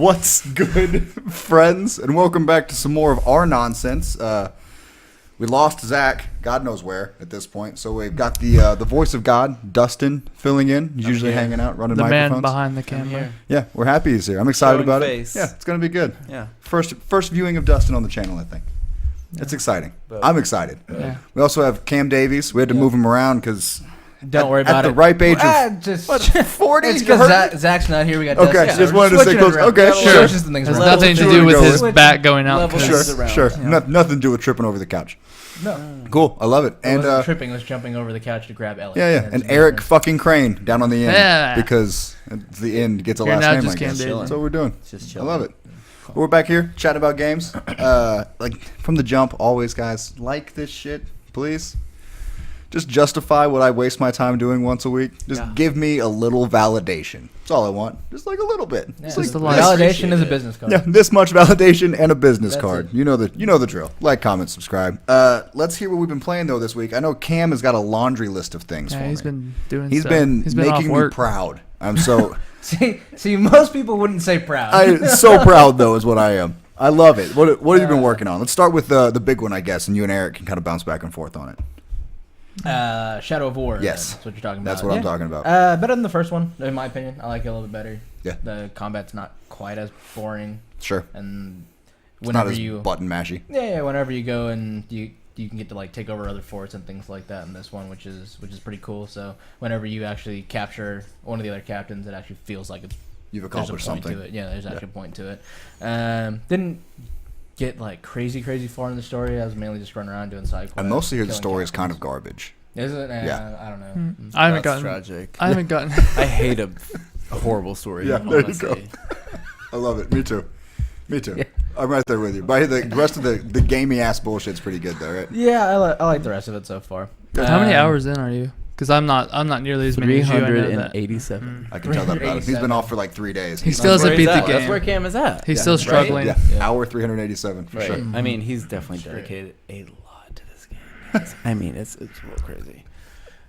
What's good, friends? And welcome back to some more of our nonsense. We lost Zach, God knows where, at this point. So we've got the voice of God, Dustin, filling in. He's usually hanging out, running microphones. The man behind the camera. Yeah, we're happy he's here. I'm excited about face. it. Yeah, it's going to be good. Yeah. First viewing of Dustin on the channel, I think. Yeah. It's exciting. But, I'm excited. Yeah. We also have Cam Davies. We had to move him around because... Don't worry about it. At the ripe age of just 40? It's because Zach's not here. We got Dustin. Okay, just wanted to say close. Okay, Sure. sure. Things Has around. nothing to do with his back going out. Sure. Nothing to do with tripping over the couch. No. Cool. I love it. And And tripping was jumping over the couch to grab Elliot. yeah. And Eric fucking Crane down on the end. Yeah. Because the end gets a You're last not name just like that. Cam Davis. That's what we're doing. Just I chilling. love it. But we're back here chatting about games. Like from the jump, always, guys, like this shit, please. Just justify what I waste my time doing once a week. Just give me a little validation. That's all I want. Just like a little bit. Yeah, Just just like, a lot. validation is a business card. yeah, this much validation and a business That's card. it. You know the drill. Like, comment, subscribe. Let's hear what we've been playing though this week. I know Cam has got a laundry list of things for Yeah, me. he's been doing He's stuff. been off making me work. proud. I'm so See, most people wouldn't say proud. I'm so proud though is what I am. I love it. What have you been working on? Let's start with the big one, I guess, and you and Eric can kind of bounce back and forth on it. Shadow of War. Yes. That's what you're talking about. That's what I'm talking about. Better than the first one, in my opinion. I like it a little bit better. Yeah. The combat's not quite as boring, Sure. and It's not whenever as you button mashy. whenever you go and you can get to like take over other forts and things like that in this one, which is pretty cool. So whenever you actually capture one of the other captains, it actually feels like You've there's accomplished a point something. to it. Yeah, there's actually a point to it. Didn't get like crazy far in the story. I was mainly just running around doing side quests. I mostly hear the killing story is kind of captains. garbage. Is it? Yeah. I don't know. I haven't That's gotten. tragic. I haven't gotten. I hate a horrible story. Yeah, there you go. honestly. I love it. Me too. I'm right there with you. But the rest of the gamey ass bullshit's pretty good though, right? Yeah, I like the rest of it so far. How many hours in are you? Because I'm not nearly as many as you. I know that. 387. I can tell that about him. He's been off for like 3 days. He still hasn't Where beat he's the at. game. That's where Cam is at. He's still struggling. Yeah. Yeah. Hour 387 for Right. sure. I mean, he's definitely dedicated a lot to this game. I mean, it's real crazy.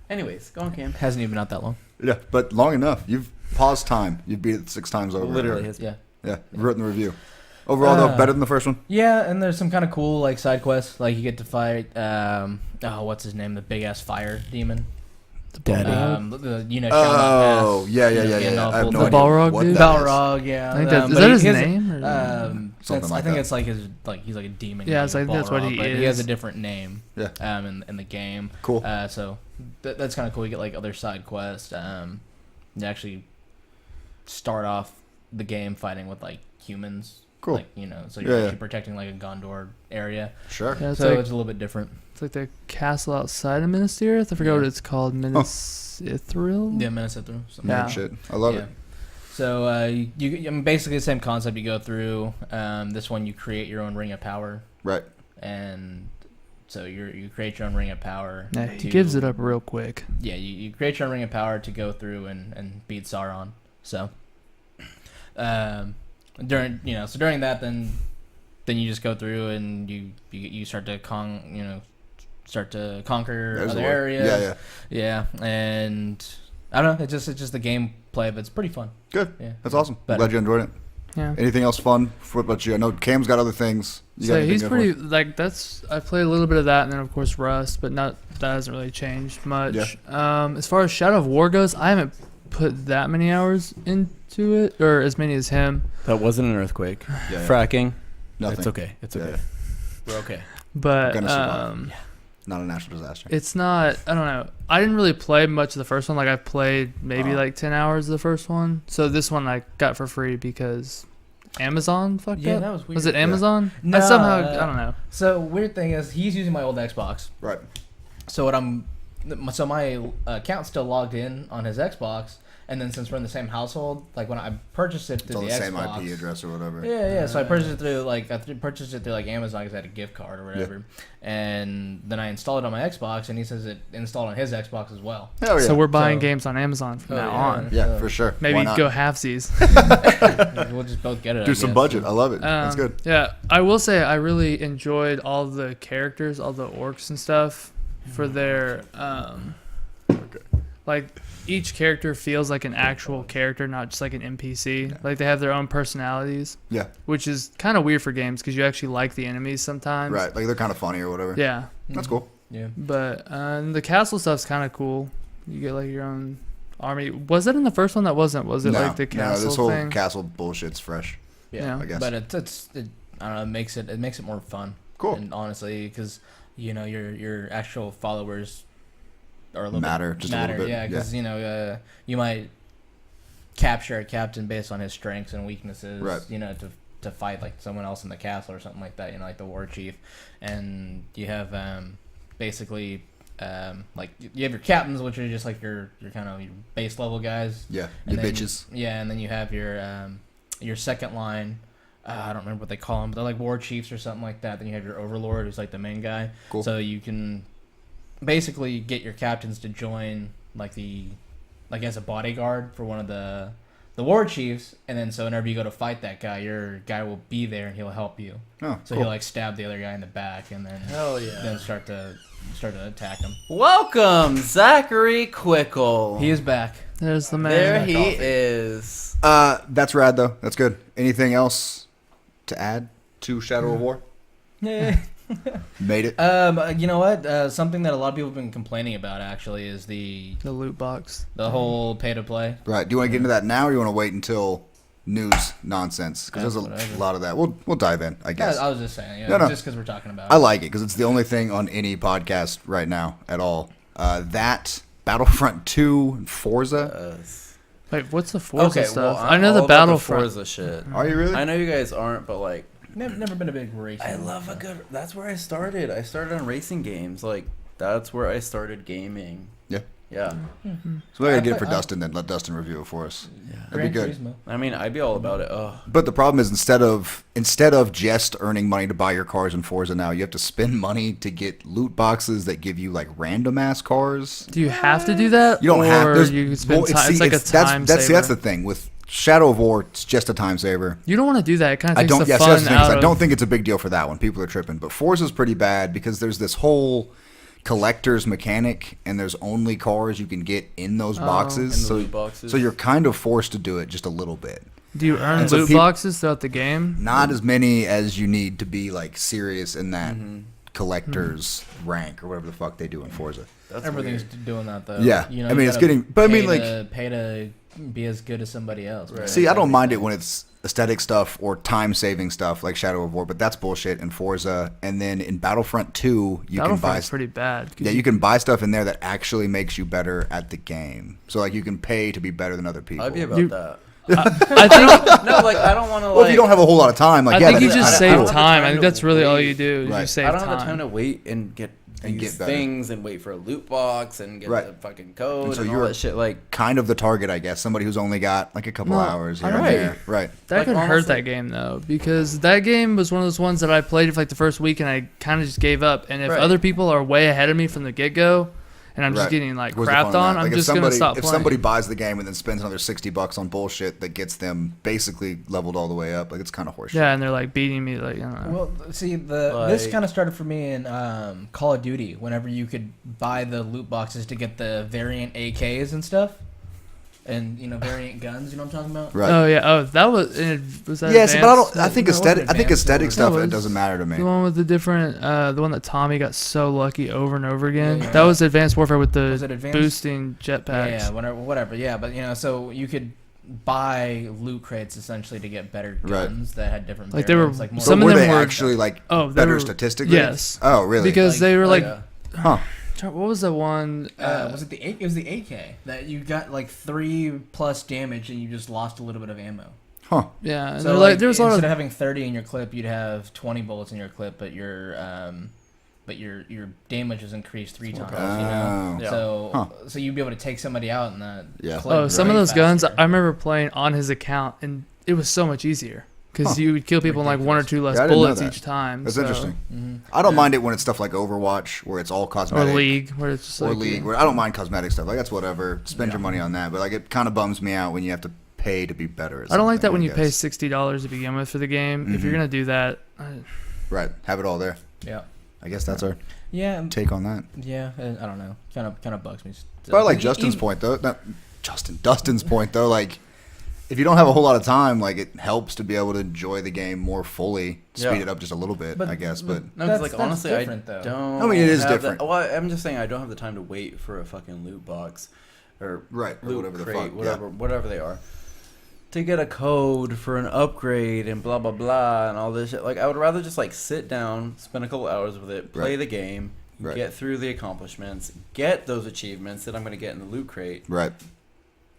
Anyways, go on, Cam. Hasn't even been out that long. Yeah, but long enough. You've paused time. You've beat it 6 times over. Literally, his Yeah. Yeah, you've written the review. Overall, though, better than the first one. Yeah, and there's some kind of cool like side quests. Like you get to fight what's his name? The big ass fire demon. daddy. Oh, yeah. I have no The idea Balrog what dude? that is. Balrog, yeah. I think that's, is but that he his has- name? Or? Something I like think that. it's like his he's like a demon. Yeah, named it's like that's what Balrog, he but He has is. a different name. Yeah. In the game. Cool. So that's kind of cool. You get like other side quests. You actually start off the game fighting with like humans. Cool. Like so you're Yeah. actually protecting like a Gondor area. Sure. Yeah, it's So like it's a little bit different. it's like the castle outside of Minas Tirith. I forgot Yeah. what it's called. Minas Ithil. Yeah, Menace through. Yeah. Shit. I love it. So I mean, basically the same concept. You go through this one. You create your own ring of power, Right. and so you create your own ring of power. Yeah, he to- gives it up real quick. Yeah, you create your own ring of power to go through and beat Sauron. So during that, then you just go through and you start to conquer There's other the word. areas. Yeah. And I don't know. It's just the gameplay, but it's pretty fun. Good. Yeah, That's awesome. Better. Glad you enjoyed it. Yeah. Anything else fun? What about you? I know Cam's got other things. You got So anything he's good pretty for us? like that's. I played a little bit of that, and then of course Rust, but that hasn't really changed much. As far as Shadow of War goes, I haven't put that many hours into it, or as many as him. That wasn't an earthquake. Yeah. Fracking. Nothing. It's okay. It's Yeah. okay. We're okay. But Gonna survive. Not a natural disaster. it's not. I don't know. I didn't really play much of the first one. Like I've played maybe Oh. like 10 hours of the first one. So this one I got for free because Amazon fucked Yeah, up. that was weird. Was it Amazon? No, I somehow I don't know. So weird thing is he's using my old Xbox. Right. So my account's still logged in on his Xbox, and then since we're in the same household, like when I purchased it It's through on the the same Xbox, IP address or whatever. Yeah. So I purchased it through Amazon because I had a gift card or whatever, and then I installed it on my Xbox, and he says it installed on his Xbox as well. Hell yeah. So we're buying So- games on Amazon from Oh, now yeah. on. yeah, so- for sure. Maybe Why not? go halfsies. We'll just both get it. Do I some guess. budget. I love it. That's good. Yeah, I will say I really enjoyed all the characters, all the orcs and stuff for their like each character feels like an actual character, not just like an NPC. Like they have their own personalities. Yeah. Which is kind of weird for games because you actually like the enemies sometimes. Right. Like they're kind of funny or whatever. Yeah. That's cool. Yeah. But the castle stuff's kind of cool. You get like your own army. Was it in the first one? That wasn't. Was it like the castle this whole thing? castle bullshit's fresh. Yeah. I guess. But it I don't know. It makes it more fun. Cool. And honestly, because your actual followers are a little matter bit, just a little bit. Yeah, because you might capture a captain based on his strengths and weaknesses. Right. To fight like someone else in the castle or something like that. Like the war chief, and you have basically. Like you have your captains, which are just like your kind of your base level guys. Yeah, and your then, bitches. Yeah, and then you have your second line. I don't remember what they call them, but they're like war chiefs or something like that. Then you have your overlord, who's like the main guy. Cool. So you can basically get your captains to join like as a bodyguard for one of the war chiefs, and then so whenever you go to fight that guy, your guy will be there and he'll help you. Oh, So cool. he'll like stab the other guy in the back, and then Hell yeah. then start to attack him. Welcome, Zachary Quickle. He is back. There's the man. There he is. That's rad though. That's good. Anything else to add to Shadow of War? Yeah. Made it. You know what? Something that a lot of people have been complaining about actually is the loot box. whole pay to play. Right. Do you want to get into that now, or you want to wait until news nonsense? Because there's Whatever. a lot of that. We'll dive in, I Yeah, guess. I was just saying, No. just because we're talking about I it. like it because it's the only thing on any podcast right now at all. That Battlefront 2 and Forza. Wait, what's the Forza Okay, stuff? well, I know the Battlefront. Forza shit. Are you really? I know you guys aren't, but like, Never been a big race. I love a good. That's where I started. I started on racing games. Like, that's where I started gaming. Yeah. Yeah. So we gotta get it for I- Dustin, then let Dustin review it for us. Yeah. That'd be good. Turismo. I mean, I'd be all about it. Oh, But the problem is instead of just earning money to buy your cars in Forza now, you have to spend money to get loot boxes that give you like random ass cars. Do you have to do that? You don't have. Or There's, you can spend well, time. It's like a time that's saver. the thing with Shadow of War. It's just a time saver. You don't want to do that. It kind of I takes don't. the Yes, fun that's the thing. Is out I of. don't think it's a big deal for that one. People are tripping, but Forza's pretty bad because there's this whole collector's mechanic, and there's only cars you can get in those boxes. in the so, loot boxes. so you're kind of forced to do it just a little bit. Do you earn And so loot boxes throughout the game? Not as many as you need to be like serious in that Mm-hmm. collector's rank or whatever the fuck they do in Forza. that's Everything's weird. doing that though. Yeah. You know, I mean, you it's gotta getting- but I mean, pay to be as good as somebody else. Right? See, I don't mind it when it's aesthetic stuff or time-saving stuff like Shadow of War, but that's bullshit in Forza. And then in Battlefront 2, you can buy Battlefront's pretty bad. 'cause yeah, you can buy stuff in there that actually makes you better at the game. So like you can pay to be better than other people. I'd be about You- that. I think No, like I don't want to. well, if you don't have a whole lot of time, like I yeah, think you that's- just I don't save have the time. I time think to that's really all wait. you do. Is Right. you save I don't time. have the time to wait and get And these get better. things and wait for a loot box and get Right. the fucking code And so and all you're- that shit. Like, kind of the target, I guess. Somebody who's only got like a couple No, hours I here and don't- there. Right. That Like, could hurt honestly- that game though, because that game was one of those ones that I played for like the first week and I kind of just gave up. And if Right. other people are way ahead of me from the get go, and I'm just Right. getting like Where's the fun crapped in that? on, Like, I'm if just gonna somebody- stop If playing. somebody buys the game and then spends another $60 on bullshit that gets them basically leveled all the way up, like it's kind of horseshit. Yeah, and they're like beating me, like I don't know. Well, see, this Like- kind of started for me in Call of Duty. Whenever you could buy the loot boxes to get the variant AKs and stuff, and variant guns. You know what I'm talking about? Right. Oh yeah. Oh, that was that. Yes, but I advanced? don't. I think No, it wasn't aesthetic. I think advanced, aesthetic it was- stuff. No, It it's doesn't matter to me. The one with the different, the one that Tommy got so lucky over and over again. Yeah, yeah. That was Advanced Warfare with Was the it advanced? boosting jetpacks. Yeah, whatever. Yeah, but so you could buy loot crates essentially to get better Right. guns that had different. Like, they were- variants, like more So some of were them they were- actually like Oh, they better were- statistically? Yes. Oh, really? Because they were like, yeah. huh? what was the one? was it the it was the AK that you got like 3+ damage and you just lost a little bit of ammo. Huh? Yeah, and So they're like, there was a lot instead of of having 30 in your clip, you'd have 20 bullets in your clip, but your damage is increased 3 times. Oh. Yeah. So so you'd be able to take somebody out in that. Yeah. clip oh, some of way those guns faster. I remember playing on his account, and it was so much easier because Huh. you would kill people in like 1 or 2 less Yeah, I didn't know bullets that. each time. That's so- interesting. Mhm. I don't mind it when it's stuff like Overwatch, where it's all Or cosmetic. League, where it's just Or like League, where I don't mind cosmetic stuff. Like that's whatever. Spend your money on that. But like it kind of bums me out when you have to pay to be better. At I don't like that something, when I you pay guess. $60 to begin with for the game. If you're Mhm. gonna do that, Right. Have it all there. Yeah. I guess that's our Yeah, take on that. yeah. I don't know. Kind of bugs me. But I like Justin's point though. Not Dustin's point though. Like, if you don't have a whole lot of time, like it helps to be able to enjoy the game more fully, speed it up just a little bit, I guess. But No, because like honestly, I different, though. don't. I mean, it is have different. That, well, I'm just saying I don't have the time to wait for a fucking loot box, or or loot whatever the crate, fuck, whatever they are, to get a code for an upgrade and blah blah blah and all this shit. Like I would rather just like sit down, spend a couple hours with it, play the game, get through the accomplishments, get those achievements that I'm gonna get in the loot crate. Right.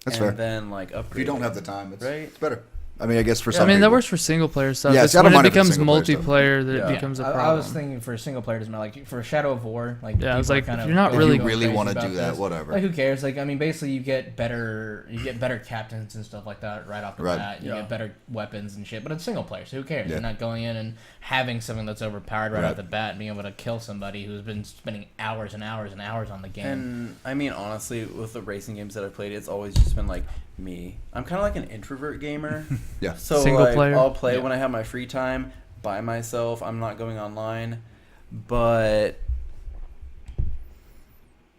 That's and fair. then like upgrade. If you don't it. have the time, it's Right. better. I mean, I guess for I some mean, that people. works for single player stuff. Yeah, It's see, I don't when it mind if it's becomes single player multiplayer that Yeah. it becomes a problem. I was thinking for single player doesn't matter. Like for Shadow of War, like Yeah, it's people like, kind if of you're not go If you really- really crazy want to about do that, this. whatever. Like who cares? Like I mean, basically you get better captains and stuff like that right off the Right. bat. You Yeah. get better weapons and shit. But it's single player, so who cares? Yeah. You're not going in and having something that's overpowered right Right. off the bat and being able to kill somebody who's been spending hours and hours and hours on the game. And I mean, honestly, with the racing games that I've played, it's always just been like me. I'm kind of like an introvert gamer. Yeah. So Single like, player? I'll play Yeah. when I have my free time by myself. I'm not going online, but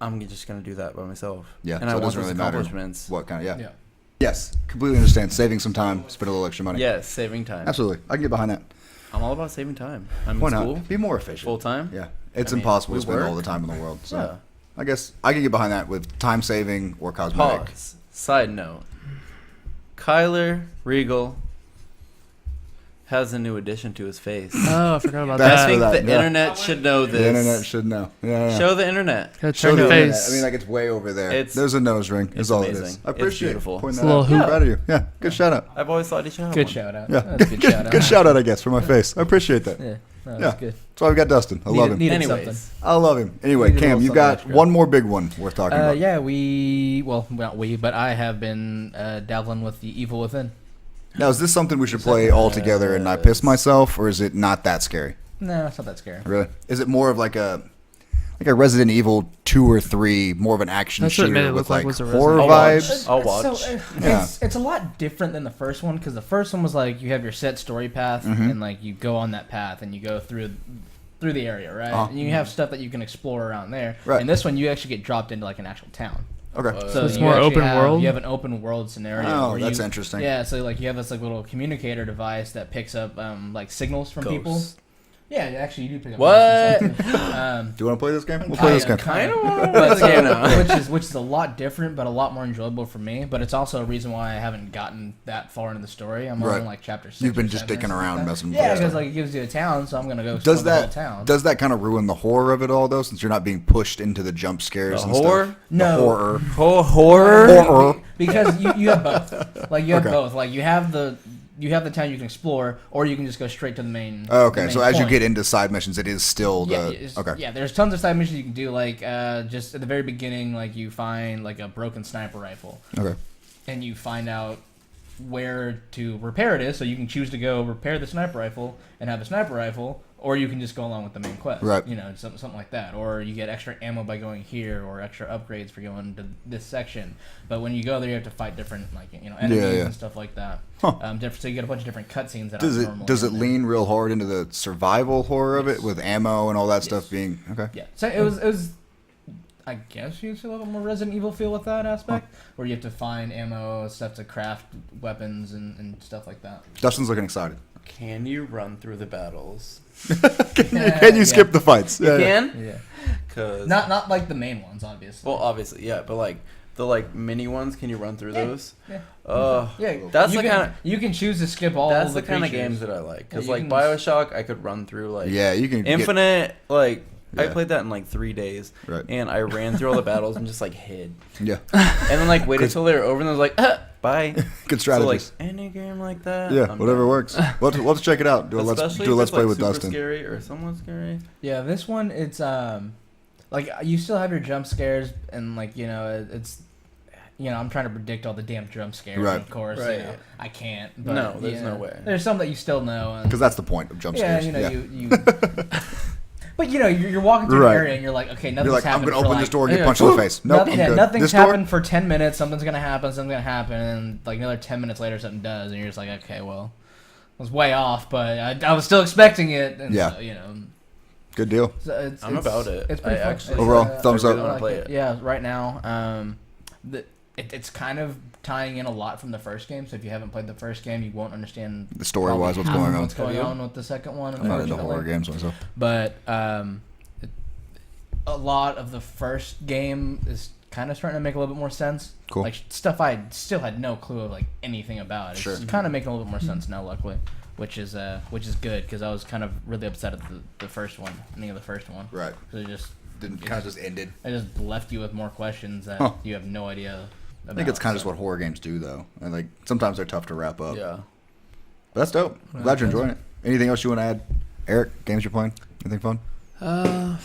I'm just gonna do that by myself. Yeah, and so I it want doesn't those really matter accomplishments. what kind of yeah. Yes, completely understand. Saving some time, spend a little extra money. Yes, saving time. Absolutely, I can get behind that. I'm all about saving time. I'm Why in not? school Be more efficient. full time. Yeah, it's I mean, impossible to we spend all work. the time in the world. So Yeah. I guess I can get behind that with time saving or cosmetic. Pause. Side note. Kyler Regal has a new addition to his face. Oh, I forgot about That's I that. think that, the yeah. internet should know this. The internet should know. Yeah, yeah. Show the internet. Gotta Show turn the the internet. face. I mean, like it's way over there. It's- There's a nose ring. Is it's all it amazing. is. I It's appreciate beautiful. pointing It's that a little out. hoop. I'm proud of you. Yeah, good shout out. I've always thought he should have Good one. shout out. Yeah, That's a good shout out. good shout out, I guess, for my face. I appreciate that. Yeah, no, Yeah. that's good. That's why we got Dustin. I love him. Needed Anyways, something. I love him. Anyway, Needed a Cam, little you got something extra. one more big one worth talking about. Yeah, not we, but I have been dabbling with the Evil Within. Now, is this something we should play all together and not piss myself, or is it not that scary? No, it's not that scary. Really? Is it more of like a Resident Evil 2 or 3, more of an action That's what it made shooter it with look like like was a horror Resident Evil. vibes? I'll watch. So, Yeah. it's a lot different than the first one because the first one was like you have your set story path Mhm. and like you go on that path and you go through the area, right? Uh-huh. And you have stuff that you can explore around there. Right. And this one you actually get dropped into like an actual town. Okay. So it's you more actually open have- world? You have an open world scenario. Oh, where that's you, interesting. Yeah, so like you have this like little communicator device that picks up like signals from people. Ghosts. Yeah, actually you do pick up. What? ghosts and stuff, too. Do you want to play this game? We'll play this game. Kind of want But, to play now. which is a lot different, but a lot more enjoyable for me. But it's also a reason why I haven't gotten that far into the story. I'm only Right. in like chapter 6. You've been or just 7 or dicking something around, like that. messing with Yeah, stuff. because like it gives you a town, so I'm gonna go Does explore the whole that town. does that kind of ruin the horror of it all though, since you're not being pushed into the jump scares The and horror? stuff? No. The horror. Horror. Horror. Because you have both. Like you have Okay. both. Like you have the town you can explore, or you can just go straight to the main. Oh, the okay, main so as you point. get into side missions, it is still Yeah, the okay. yeah. There's tons of side missions you can do. Like just at the very beginning, like you find like a broken sniper rifle, Okay. and you find out where to repair it is. So you can choose to go repair the sniper rifle and have the sniper rifle, or you can just go along with the main quest. Right. You know, something like that. Or you get extra ammo by going here, or extra upgrades for going to this section. But when you go there, you have to fight different like enemies yeah. and stuff like that. Huh. So you get a bunch of different cutscenes that Does aren't it normally does it in there. lean real hard into the survival horror of it Yes. with ammo and all that Yes. stuff being okay? Yeah. So it was I guess you see a little more Resident Evil feel with that aspect, where you have to find ammo, stuff to craft weapons and stuff like that. Dustin's looking excited. Can you run through the battles? Can you skip the fights? Yeah, You yeah. can? Yeah. Cause Not like the main ones, obviously. well, obviously, yeah, but like the like mini ones, can you run through Yeah. those? Yeah. Yeah, Yeah, that's you the can, kind of you can choose to skip all. that's of the kind of creatures. games that I like. Because Yeah, you like can- Bioshock, I could run through like Yeah, you can get- Infinite. Like I Yeah. played that in like 3 days, Right. and I ran through all the battles and just like hid, Yeah, and then like waited till they were over, and I was like, bye. good So like strategies. any game like that. Yeah, I'm whatever down. works. We'll have to check it out. Do a let's Especially do a if let's it's, play like, with super Dustin. Scary or somewhat scary. Yeah, this one it's like you still have your jump scares and like it's I'm trying to predict all the damn jump scares. Right. Of course, Right. I can't. But, No, there's yeah, no way. There's some that you still know. And, Because that's the point of jump yeah, scares. you. But you're walking through Right. the area and you're like, okay, nothing's You're like, I'm happened. gonna for, open like, this door and get yeah. punched in the face. Nope, I'm good. nothing's This door? happened for 10 minutes. Something's gonna happen. And like another 10 minutes later, something does, and you're just like, okay, well, I was way off, but I was still expecting it. And Yeah. So, Good deal. So I'm about it. It's pretty I fun. actually- It's, Overall, thumbs I up. really wanna play it. Yeah, right now, it's kind of tying in a lot from the first game. So if you haven't played the first game, you won't understand The story-wise, what's probably going on. What's going on with the second one? I'm not into unfortunately. horror games myself. But a lot of the first game is kind of starting to make a little bit more sense. Cool. Like stuff I still had no clue of like anything about. It's Sure. kind of making a little bit more sense now, luckily, which is good because I was kind of really upset at the first one, ending of the first one. Right. So it just ended. I just left you with more questions that you have no idea about. I think it's kind of just what horror games do, though. And like sometimes they're tough to wrap up. Yeah. But that's dope. I'm glad you're enjoying it. Anything else you want to add, Eric? Games you're playing? Anything fun?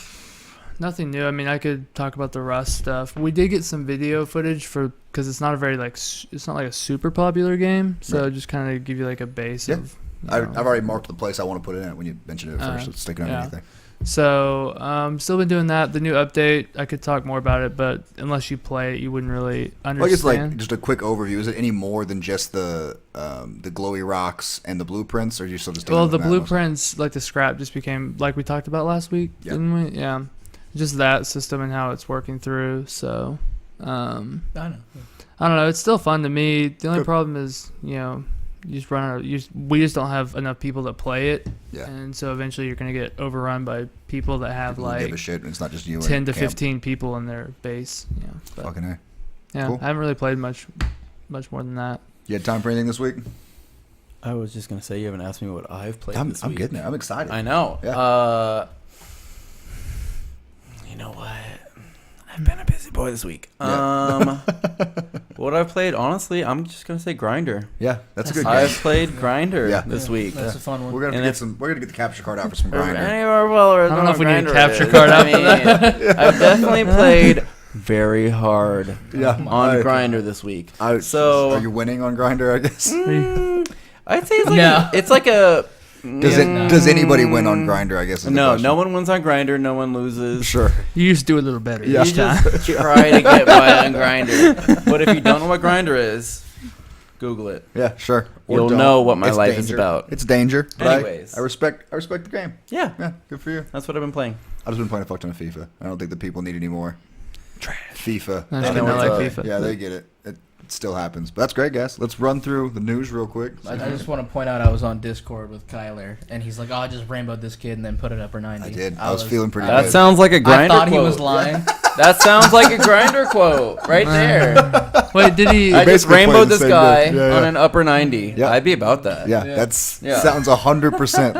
Nothing new. I mean, I could talk about the Rust stuff. We did get some video footage because it's not a very it's not like a super popular game. So Right. just kind of give you like a base Yeah. of. I've already marked the place I want to put it in when you mentioned it first. Let's stick it on yeah. anything. So still been doing that. The new update, I could talk more about it, but unless you play it, you wouldn't really understand. Well, I guess like just a quick overview. Is it any more than just the glowy rocks and the blueprints, or are you still just? Well, the blueprints, like the scrap, just became like we talked about last week, Yeah. didn't we? Yeah, just that system and how it's working through. So, I know. I don't know. It's still fun to me. The only Good. problem is, you just run out. We just don't have enough people that play it, Yeah. and so eventually you're gonna get overrun by people that have People who give a like shit. And it's not just you. 10 and to Camp. 15 people in their base. Yeah, but, Fucking A. yeah. Cool. I haven't really played much more than that. You had time for anything this week? I was just gonna say you haven't asked me what I've played I'm this week. getting there. I'm excited. I know. Yeah. You know what? I've been a busy boy this week. Yeah. What I've played, honestly, I'm just gonna say Grinder. Yeah, that's a good I've game. played Grinder Yeah. this week. That's a fun one. We're gonna And get if- some. We're gonna get the capture card out for some Or grinder. any of our followers I don't know if we need a Grindr capture is. card I after mean, I've definitely played very hard Yeah, on Grinder this week. So, So- are you winning on grinder? I guess. I'd say it's like No. it's like a. Does anybody win on grinder? I guess. Is the No, question. no one wins on Grinder. No one loses. Sure. You just do a little better. Yeah. You just try to get by on Grinder. But if you don't know what Grinder is, Google it. Yeah, sure. Or You'll don't. know what my It's life is danger. about. It's danger. But Anyways. I respect the game. Yeah, Yeah, good for you. that's what I've been playing. I've just been playing a fuck ton of FIFA. I don't think the people need any more. FIFA. I know know what's like up. FIFA. Yeah, they get it. It still happens. But that's great, guys. Let's run through the news real quick. I just want to point out I was on Discord with Kyler, and he's like, "Oh, I just rainbowed this kid and then put it up for 90." I did. I was feeling pretty That good. sounds like a I Grinder thought quote. he was lying. That sounds like a Grinder quote right there. Wait, did he? I just basically played rainbowed the this same guy game. Yeah, on yeah. an upper 90. Yeah. I'd be about that. Yeah, Yeah. that's Yeah. sounds 100%.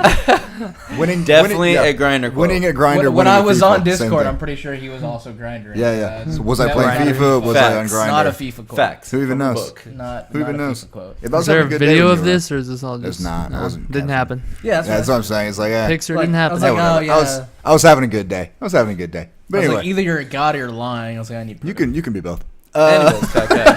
Winning, Definitely winning, a Grinder quote. winning at grinder. When winning I at was FIFA, on same Discord, thing. I'm pretty sure he was also grindering. Yeah, yeah. So was I that playing not a FIFA? Was I on Facts. grinder? Not a FIFA quote. Facts. Who even From a knows? book. Not, Who not even a knows? FIFA quote. If I was Is there a having good day video when of you were this, or is this all There's just? not. It wasn't Didn't captured. happen. Yeah, around. Yeah, that's what I'm saying. It's like, yeah. Pixar Like, didn't I happen. was Yeah, like, whatever. oh, yeah. I was having a good day. I was having a good day. But I was anyway, like, either you're a god or you're lying. I was like, I need proof. you can be both. Anyways, okay.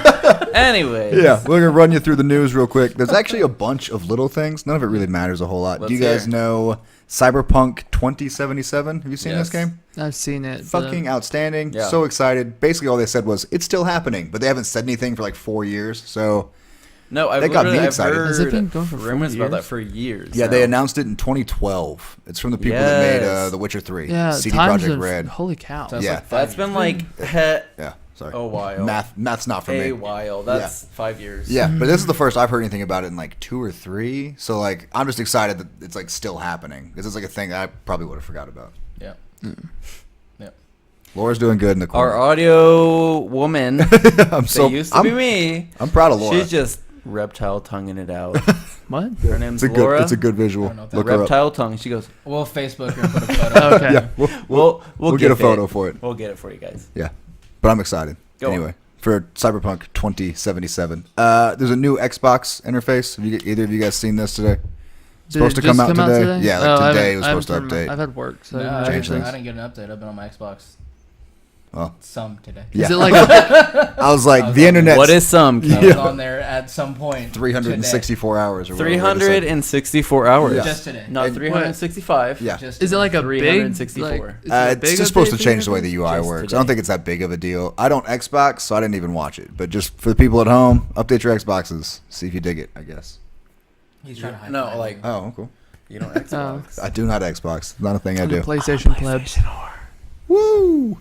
Anyways. Yeah, we're gonna run you through the news real quick. There's actually a bunch of little things. None of it really matters a whole lot. Let's Do you guys hear. know Cyberpunk 2077? Have you seen this Yes. game? I've seen it. but, Fucking outstanding. Yeah. So excited. Basically, all they said was it's still happening, but they haven't said anything for like 4 years. So No, I've That got me literally- I've excited. heard Has it been going for 4 rumors about that years? for years. yeah, now. they announced it in 2012. It's from the people that made Yes. The Witcher 3. Yeah, CD times Projekt have, Red. Holy cow! So that's Yeah. like 5 That's been years. like Yeah, sorry. a while. Math's not for me. A while. That's 5 years. Yeah, but this is the first I've heard anything about it in like 2 or 3. So like, I'm just excited that it's like still happening because it's like a thing that I probably would have forgot about. Yeah. Laura's doing good in the Our corner. audio woman, I'm so that used to be me. I'm proud of Laura. She's just reptile tonguing it out. What? Her name's it's a Laura. good. It's a good visual. I don't know if that Look her up. reptile tongue. She goes, We'll Facebook her and put a photo. Okay. Yeah, we'll get a GIF photo it. for it. We'll get it for you guys. Yeah, but I'm excited. Go on. Anyway, for Cyberpunk 2077, there's a new Xbox interface. Have either of you guys seen this today? Did Supposed it to come just out today? Yeah, like Oh, I today haven't- it was I haven't supposed to turned my- update. I've had work, so No, I I, didn't Change actually, things. I didn't get an update. I've been on my Xbox Well, some today. yeah. Is it like a, I was like, I was the on- internet. What is some? I was on there at some point. 364 hours or whatever it is. 364 hours. Yeah. Just today. Not And- 365. Yeah. Just is it like a big 364. like, is it a It's big just supposed to update change for the way the UI Just works. today. I don't think it's that big of a deal. I don't Xbox, so I didn't even watch it. But just for the people at home, update your Xboxes. See if you dig it, I guess. He's trying to hide No, behind like- you. Oh, cool. You don't Xbox. I do not Xbox. Not a thing I I'm a do. PlayStation plebs. Woo!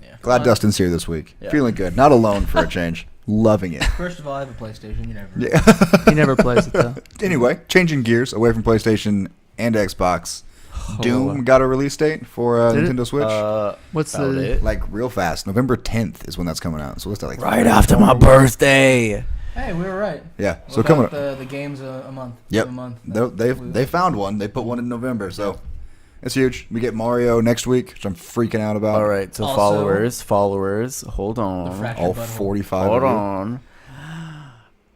Yeah. Glad Dustin's here this week. Yeah. Feeling good. Not alone for a change. Loving it. First of all, I have a PlayStation. You never. Yeah. He never plays it though. Anyway, changing gears away from PlayStation and Xbox. Doom got a release date for Did it? Nintendo Switch. What's about the? it. Like real fast. November 10th is when that's coming out. So what's that like? Right after my birthday. Hey, we were right. Yeah. What So about coming up. the game's a month. Yep. A month. They found one. They put one in November. So it's huge. We get Mario next week, which I'm freaking out about. All right, so Also- followers, hold The on. fractured All butthole. 45 Hold of you. on.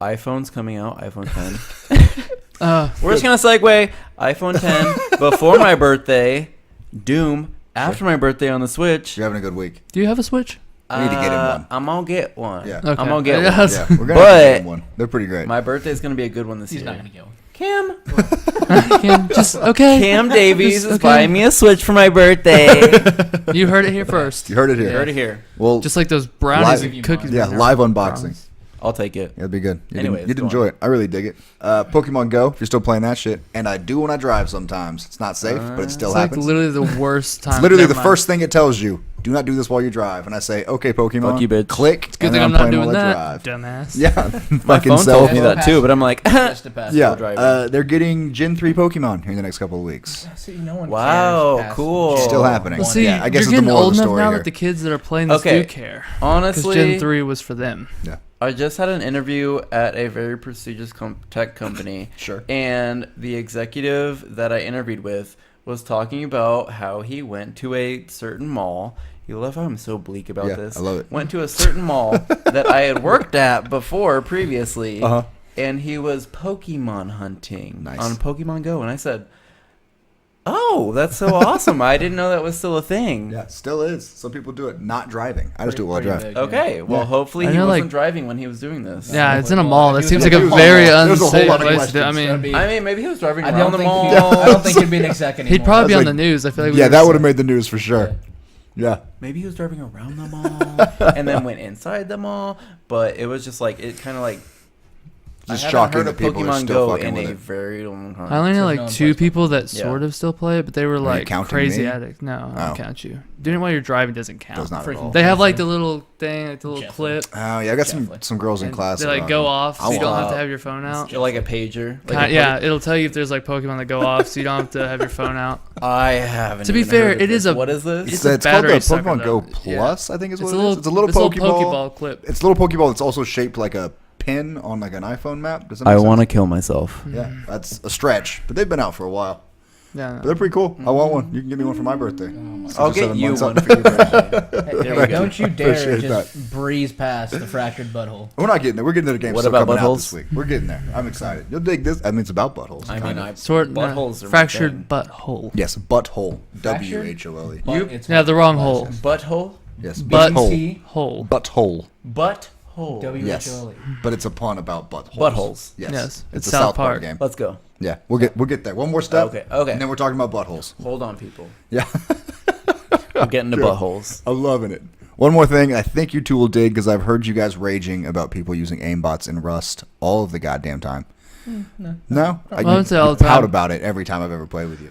iPhone's coming out, iPhone 10. We're just going to segue. iPhone 10 before my birthday. Doom after my birthday on the Switch. You're having a good week. Do you have a Switch? We need to get him one. I'm going to get one. Yeah. Okay. I'm going to get Yeah, one. Yeah, we're gonna But- get him one. They're pretty great. My birthday's going to be a good one this He's year. not gonna get one. Cam. Cam, just okay. Cam Davies Just is okay. buying me a Switch for my birthday. You heard it here first. You heard it here. Heard it here. Well, Just like those brownies Live- and cookies. yeah, right now. live unboxing. Brownies. I'll take it. Yeah, it'd be good. Anyways, You'd go enjoy on. it. I really dig it. Pokemon Go, if you're still playing that shit. And I do when I drive sometimes. It's not safe, but it still It's like happens. literally the worst time. It's literally Never the mind. first thing it tells you. Do not do this while you drive. And I say, okay, Pokemon. Fuck you, bitch. Click. It's good and thing then I'm not playing doing while I that, drive. dumbass. Yeah. My Fucking phone self. tells me that too, but I'm like, Just to pass. Yeah. driving. They're getting Gen 3 Pokemon here in the next couple of weeks. See, no one Wow, cares past cool. Gen Still 1. happening. Well, see, Yeah, I guess you're it's the getting moral of old the enough story now here. that the kids that are playing this Okay. do care. Because honestly, Gen 3 was for them. Yeah. I just had an interview at a very prestigious tech company. Sure. And the executive that I interviewed with was talking about how he went to a certain mall. You love how I'm so bleak about Yeah, this. I love it. Went to a certain mall that I had worked at before previously. Uh-huh. And he was Pokemon hunting Nice. on Pokemon Go. And I said, oh, that's so awesome. I didn't know that was still a thing. Yeah, still is. Some people do it not driving. I just do it while I Pretty drive. big, yeah. Okay, well, Yeah. hopefully I he know, wasn't like- driving when he was doing this. Yeah, it's in a Well, mall. if That he seems was like a in a very mall, there's a whole unsafe lot of place to do. I questions. That'd mean, be- I mean, maybe he was driving I around don't the think mall. I don't think he'd be an exec anymore. he'd probably be I on was the like- news. I feel like we Yeah, would've that seen- would have made the news for sure. Yeah. Maybe he was driving around the mall and then went inside the mall, but it was just like it kind of like Just I haven't shocking heard that of people are Pokemon still Go fucking in with a it. very long time. I only know So no like one two plays people that Yeah. sort of still play it, but they were like counting crazy me? addicts. No, I Oh. don't count you. Doing it while you're driving doesn't count. Does not at Freaking all. They have like the little thing, like the little Jeffrey. clip. Oh, yeah, I got Definitely. some girls in and class. They that like are go on it. off, so I you don't want have to it. have your phone out. Or like a pager. Yeah, it'll tell you if there's like Pokemon that go off, so you don't have to have your phone out. I haven't. To be even fair, heard of it is this. a- What is this? It's It's a called the battery sucker, Pokemon Go though. Plus, I think is what It's it a is. little, It's a little it's Pokeball. clip. It's a little Pokeball that's also shaped like a pin on like an iPhone map. Does that make I sense? want to kill myself. Yeah, that's a stretch, but they've been out for a while. Yeah, But they're pretty cool. I want one. You can give me one for my birthday. I'll 6 or get 7 you months one out. for your birthday. Hey, There we go. don't you dare Appreciate just breeze past the fractured butthole. We're not getting there. We're getting to the game. What still about coming out buttholes? this week. We're getting there. I'm excited. You'll dig this. I mean, it's about buttholes. I kind mean, of. buttholes are my fractured thing. butthole. Yes, butthole. Fractured? WHOLE. But You- it's Yeah, the wrong hole. Butthole. Yes, But- butthole. BT, Hole. Butthole. Butthole. Yes, WHOLE. but it's a pun about buttholes. Buttholes. Yes, Yes, It's it's a South South Park Park. game. Let's go. Yeah, we'll get there. One more step. Okay. And then we're talking about buttholes. Hold on, people. Yeah, I'm getting to Sure. buttholes. I'm loving it. One more thing, I think you two will dig because I've heard you guys raging about people using aimbots in Rust all of the goddamn time. No, I would say all the pout time. about it every time I've ever played with you.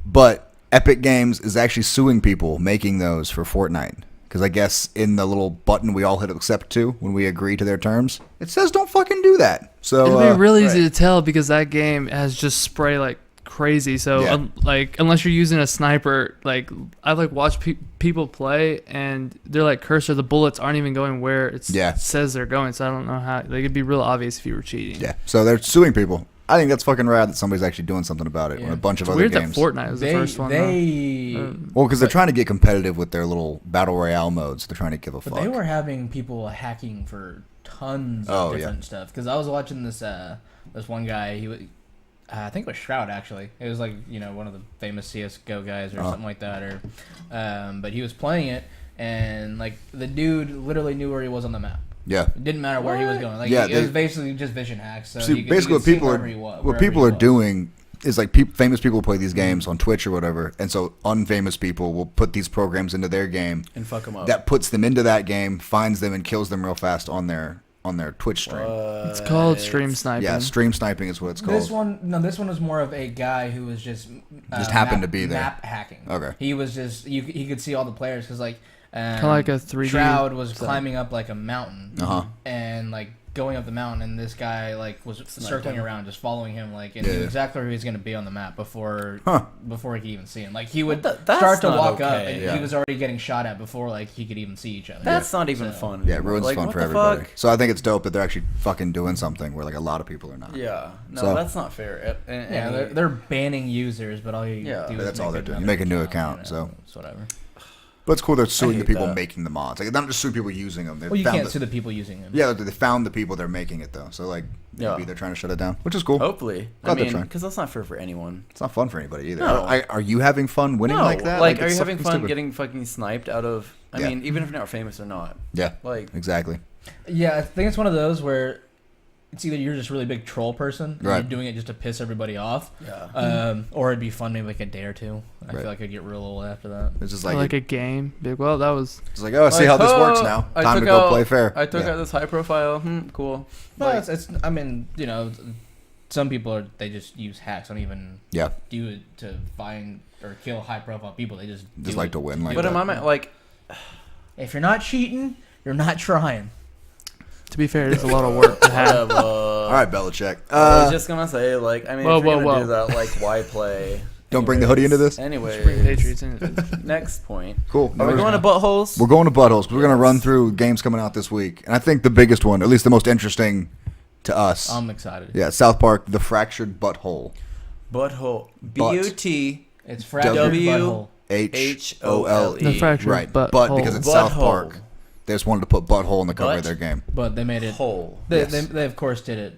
But Epic Games is actually suing people making those for Fortnite because I guess in the little button we all hit accept to when we agree to their terms, it says don't fucking do that. So It'll be really easy right. to tell because that game has just spray like crazy. So Yeah. like unless you're using a sniper, like I've like watched people play and they're like cursor. The bullets aren't even going where it Yeah. says they're going. So I don't know how. Like it'd be real obvious if you were cheating. yeah, so they're suing people. I think that's fucking rad that somebody's actually doing something about it when Yeah. a bunch of It's other weird games. that Fortnite was the first one. They, Well, because they're trying to get competitive with their little battle royale modes. They're trying to give a but fuck. they were having people hacking for tons Oh, of yeah. different stuff. Because I was watching this one guy. He was, I think it was Shroud actually. It was like one of the famous CS:GO guys or something like that. Or, but he was playing it and like the dude literally knew where he was on the map. Yeah. It didn't matter where he was going. Like Yeah, it was they- basically just vision hacks. So See, he could, basically, he could see wherever he was, what people are doing is like famous people play these games on Twitch or whatever, and so unfamous people will put these programs into their game And fuck them up. that puts them into that game, finds them, and kills them real fast on their on their Twitch stream. It's called stream sniping. Yeah, stream sniping is what it's called. This one was more of a guy who was just happened to be there. Map hacking. Okay. He was just he could see all the players because like Kind of like a 3D. Shroud was climbing up like a mountain, Uh-huh. and like going up the mountain, and this guy like was circling around, just following him, like and Yeah. knew exactly where he was going to be on the map before he could even see him. Like he would That's start to not walk up, okay. and he was already getting shot at before like he could even see each other. That's not even fun. Yeah, it ruins like, fun what for the everybody. fuck? So I think it's dope that they're actually fucking doing something where like a lot of people are not. Yeah, no, So- that's not fair. Yeah, they're banning users, but all you Yeah. do is That's make all they're another doing. Make a new account, account, so. it's whatever. But it's cool they're suing the hate people that. making the mods. Like, they're not just suing people using them. They Well, you found can't the- sue the people using them. Yeah, they found the people they're making it, though. So, like, maybe Yeah. they're trying to shut it down, which is cool. Hopefully, Glad they're I mean, trying. because that's not fair for anyone. It's not fun for anybody either. No. Are you having fun winning No, like that? Like, are it's you having fucking fun stupid. getting fucking sniped out of? I Yeah. mean, even if you're not famous or not. Yeah, Like, exactly. Yeah, I think it's one of those where it's either you're just a really big troll person, and Right. you're doing it just to piss everybody off, yeah. or it'd be fun maybe like a day or two. I Right. feel like I'd get real old after that. It's just Or like, like a game. Big. Well, that was. it's like, oh, I see how this works now. I Time to took go out- play fair. I took Yeah. out this high profile. Cool. No, Like, it's. I mean, you know, some people they just use hacks. Don't even Yeah, do it to find or kill high profile people. They just do like it. to win. Like but that. in my like, If you're not cheating, you're not trying. To be fair, it's a lot of work to have. All right, Belichick. I was just gonna say, like, I mean, Whoa, if you're whoa, gonna whoa. do that, like, why play? Don't bring the hoodie into this? Anyways, Bring Patriots into this. next point. Cool. Are we going to buttholes? We're going to buttholes because we're going to run Yes. through games coming out this week. And I think the biggest one, at least the most interesting to us, I'm excited. yeah, South Park, The Fractured Butthole. Butthole. Butt. B-U-T. It's fractured W- butthole. H-O-L-E. The fractured Right, butthole. but because it's South Butthole. Park, they just wanted to put butthole in the cover Butt? of their game. But they made it. Hole. They, Yes. they of course did it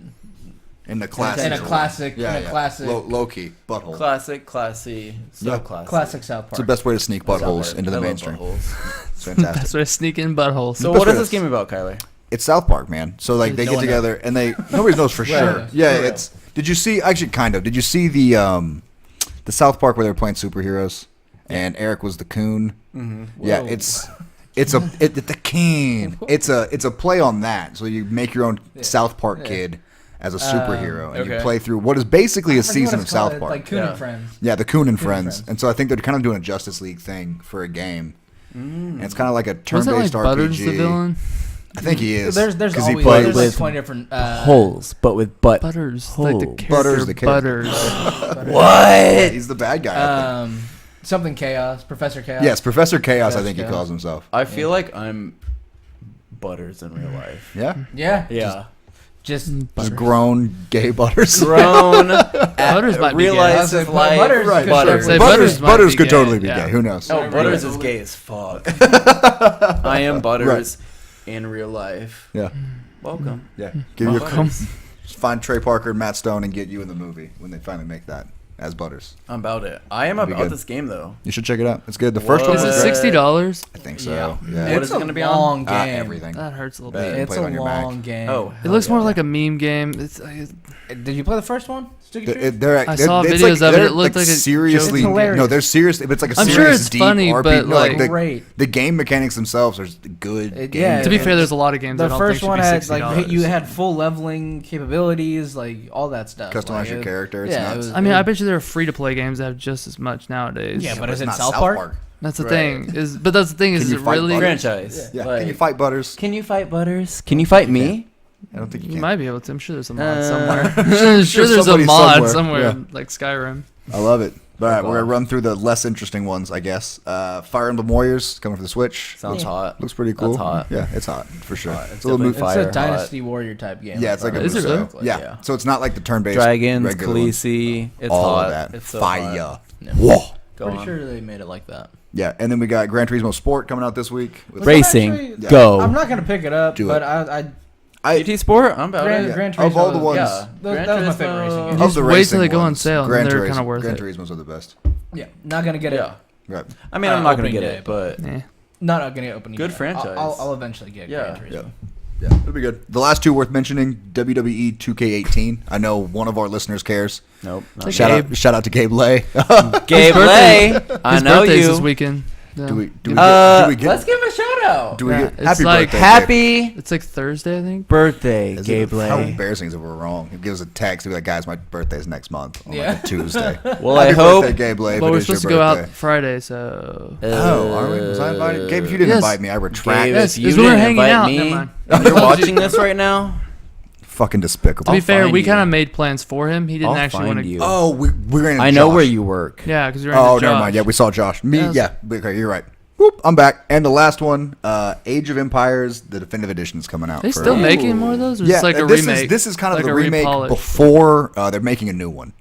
In the classic. in a classic. Yeah, in a classic. Low key, butthole. Classic, classy, so Yeah. classic. Classic South It's the Park. best way to sneak South buttholes Park. into I the love mainstream. buttholes. It's fantastic. That's where sneaking buttholes. So best what way is to- this game about, Kyler? It's South Park, man. So like they No get one together and they nobody knows for sure. Right. Yeah, For real. it's. Did you see? Actually, kind of. Did you see the South Park where they were playing superheroes and Eric was the coon? Mm-hmm. Yeah, Whoa. it's the king. It's a play on that. So you make your own South Park kid as a superhero, and you okay. play through what is basically a I forget what season of it's called. South Park. Like Coon Yeah. and Friends. Yeah, the Coon and Coon and Friends. Friends. And so I think they're kind of doing a Justice League thing for a game. And it's kind of like a Wasn't turn-based like Butters RPG. the villain? I think he is. There's 'cause he always plays there's like with 20 different Holes, but with butt. Butters. Like the Hole. character Butters the character. Butters. What? He's the bad guy. I think. Something Chaos, Professor Chaos. Yes, Professor Chaos. I Professor think he Chaos. calls himself. I feel like I'm Butters in real life. Yeah, Yeah. Yeah. Just just Butters. grown gay Butters. Grown. Butters might be real gay. life I was like, is life. Butters Right. could Butters. Say Butters, Butters might Butters be could gay, totally be yeah. gay. Who knows? Oh, Yeah. Butters is gay as fuck. I am Butters in real life. Yeah, Welcome. yeah. Give you a Butters. just find Trey Parker and Matt Stone and get you in the movie when they finally make that as Butters. I'm about it. I am That'd be about good. this game though. You should check it out. It's good. The first one Is was it great. $60? I think so. Yeah. Yeah. What It's is it a gonna be on? long game. Everything. That hurts a little Yeah. bit. It's Play it a on your Mac. long game. Oh, It looks hell more yeah. like a meme game. It's Did you play the first one? Sticky Truth? I saw videos of it. they're, It looked like a seriously. It's hilarious. No, they're seriously. But it's like a I'm serious sure it's deep funny, RPG. but, No, like- the, Great. the game mechanics themselves are good. It- game yeah. To be mechanics. fair, there's a lot of games I The don't first think one should had be like $60. you had full leveling capabilities, like all that stuff. Customize like, your it- character. It's Yeah, nuts. it was, I mean, I bet you there are free-to-play games that have just as much nowadays. Yeah, but is it's it not South Park? That's the Right. thing. But that's the thing. Can Is you it fight really? Butters? Franchise. Yeah. Like, Can you fight Butters? Can you fight Butters? Can you fight me? I don't think you You can. might be able to. I'm sure there's a mod Uh, somewhere. sure sure there's a somebody mod somewhere. somewhere, like Skyrim. I love it. All right, Oh, we're gonna wow. run through the less interesting ones, I guess. Fire Emblem Warriors coming for the Switch. Sounds hot. Looks pretty cool. That's hot. Yeah, it's hot for sure. Hot. It's, It's a little definitely move. It's Fire a Dynasty Warrior type game. Yeah, it's like a Is it really? Yeah. So it's not like the turn-based Dragons, regular one. Khaleesi. It's all hot. of that. It's so Fire. hot. Yeah. Whoa. Go Pretty on. sure they made it like that. Yeah, and then we got Gran Turismo Sport coming out this week. With Racing. actually- Go. I'm not gonna pick it up, Do but it. GT Sport. I'm about Gran, it. Gran Of all the Turismo- ones- Yeah. that Gran was my favorite Turismo- racing game. of Just the wait racing till they go on ones, sale, and Gran they're Turismo- kinda worth Gran it. Turismo's are the best. Yeah, not gonna get it. Yeah. Right. I mean, I'm not gonna opening get day, it, but Yeah. Not gonna get opening. Good day. franchise. I'll eventually get Yeah. Gran Turismo. Yeah. Yeah, it'll be good. The last two worth mentioning: WWE 2K18. I know one of our listeners cares. nope. Like Shout Gabe. out to Gabe Lay. Gabe birthday- Lay. I His know birthday's you. this weekend. Yeah. Do we get? Let's give him a shout out. Do we Yeah, get? it's Happy like birthday, Happy It's like Thursday, I think. birthday, Gabe. Gabe How Lay. embarrassing is if we're wrong? He gives a text. He'll be like, "Guys, my birthday's next month on Yeah. like a Tuesday." Well, Happy I hope. birthday, Gabe Lay. if But it we're is your supposed to go out birthday. Friday, so. Oh, are we? Was I invited? Gabe, if you didn't Yes. invite me, I retract. Gabe, Yes, if you it's when we're didn't hanging invite out. me, Never mind. and you're watching this right now. Fucking despicable. To be I'll fair, find we you. kind of made plans for him. He didn't I'll actually want find to. you. Oh, we ran into I know Josh. where you work. Yeah, because we were. Oh, never mind. Yeah, we saw Josh. Me, Yes. yeah. Okay, you're right. Whoop, I'm back. And the last one, Age of Empires, the definitive edition is coming out. They for- still making more of those? Or Yeah, just like a this remake? is this is kind of Like the a remake repolish? before they're making a new one.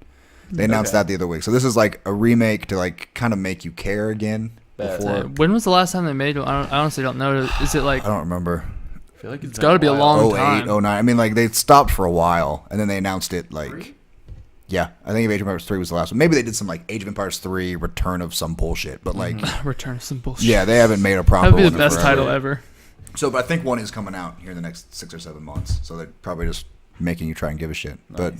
They announced that the other week. So this is like a remake to like kind of make you care again. Before When was the last time they made one? I honestly don't know. Is it like? I don't remember. I feel like It's got to be a long 08, time. 09. I mean, like they stopped for a while and then they announced it like. Yeah, I think Age of Empires 3 was the last one. Maybe they did some like Age of Empires 3 Return of some bullshit, but like Return of some bullshit. yeah, they haven't made a proper That would be one the in best forever. title ever. So, but I think one is coming out here in the next 6 or 7 months. So they're probably just making you try and give a shit. But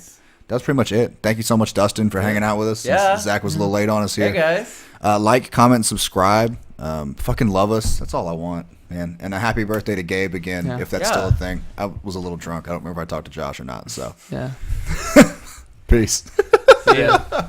that's pretty much it. Thank you so much, Dustin, for hanging out with us. Yeah. Since Zach was a little late on us here. Hey guys. Like, comment, subscribe. Fucking love us. That's all I want, man. And a happy birthday to Gabe again, Yeah. if that's Yeah. still a thing. I was a little drunk. I don't remember if I talked to Josh or not. So, Yeah. peace. Yeah.